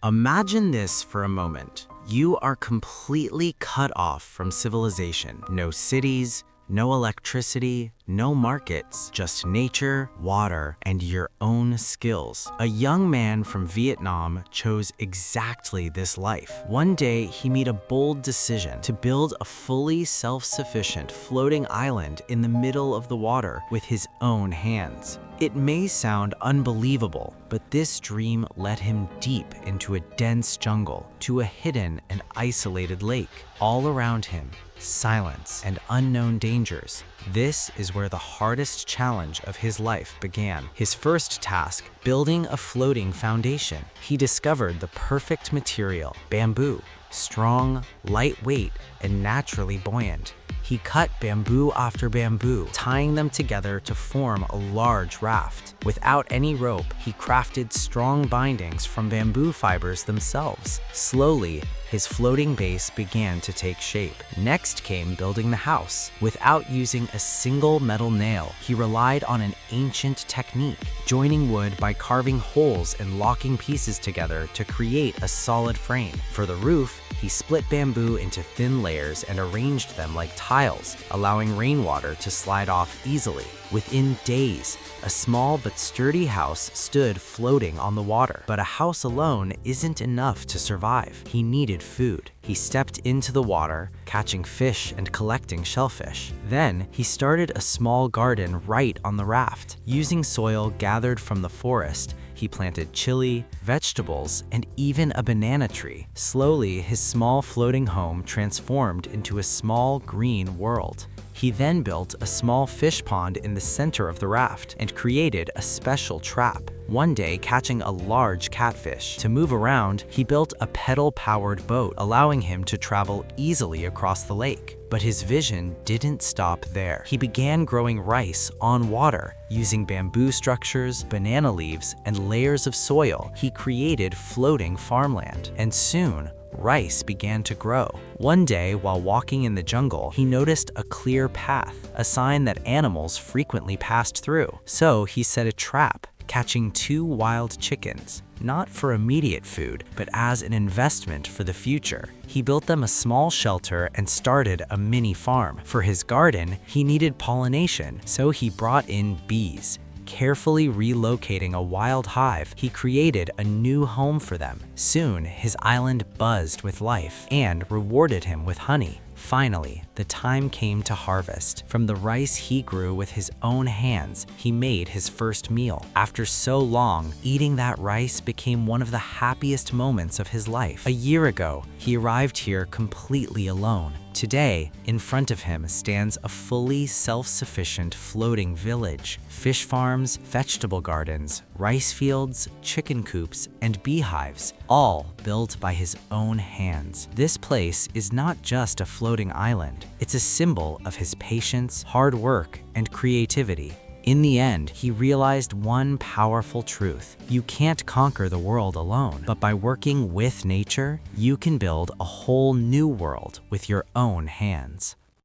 Imagine this for a moment. You are completely cut off from civilization. No cities, no electricity, no markets, just nature, water, and your own skills. A young man from Vietnam chose exactly this life. One day, he made a bold decision to build a fully self-sufficient floating island in the middle of the water with his own hands. It may sound unbelievable, but this dream led him deep into a dense jungle, to a hidden and isolated lake. All around him, silence and unknown dangers. This is where the hardest challenge of his life began. His first task, building a floating foundation. He discovered the perfect material, bamboo, strong, lightweight, and naturally buoyant. He cut bamboo after bamboo, tying them together to form a large raft. Without any rope, he crafted strong bindings from bamboo fibers themselves. Slowly, his floating base began to take shape. Next came building the house. Without using a single metal nail, he relied on an ancient technique, joining wood by carving holes and locking pieces together to create a solid frame. For the roof, he split bamboo into thin layers and arranged them like tiles, allowing rainwater to slide off easily. Within days, a small but sturdy house stood floating on the water. But a house alone isn't enough to survive. He needed food. He stepped into the water, catching fish and collecting shellfish. Then, he started a small garden right on the raft. Using soil gathered from the forest, he planted chili, vegetables, and even a banana tree. Slowly, his small floating home transformed into a small green world. He then built a small fish pond in the center of the raft and created a special trap. One day, catching a large catfish. To move around, he built a pedal-powered boat, allowing him to travel easily across the lake. But his vision didn't stop there. He began growing rice on water. Using bamboo structures, banana leaves, and layers of soil, he created floating farmland. And soon, rice began to grow. One day, while walking in the jungle, he noticed a clear path, a sign that animals frequently passed through. So he set a trap, catching 2 wild chickens, not for immediate food, but as an investment for the future. He built them a small shelter and started a mini farm. For his garden, he needed pollination, so he brought in bees. Carefully relocating a wild hive, he created a new home for them. Soon, his island buzzed with life and rewarded him with honey. Finally, the time came to harvest. From the rice he grew with his own hands, he made his first meal. After so long, eating that rice became one of the happiest moments of his life. A year ago, he arrived here completely alone. Today, in front of him stands a fully self-sufficient floating village. Fish farms, vegetable gardens, rice fields, chicken coops, and beehives, all built by his own hands. This place is not just a floating island. It's a symbol of his patience, hard work, and creativity. In the end, he realized one powerful truth. You can't conquer the world alone, but by working with nature, you can build a whole new world with your own hands.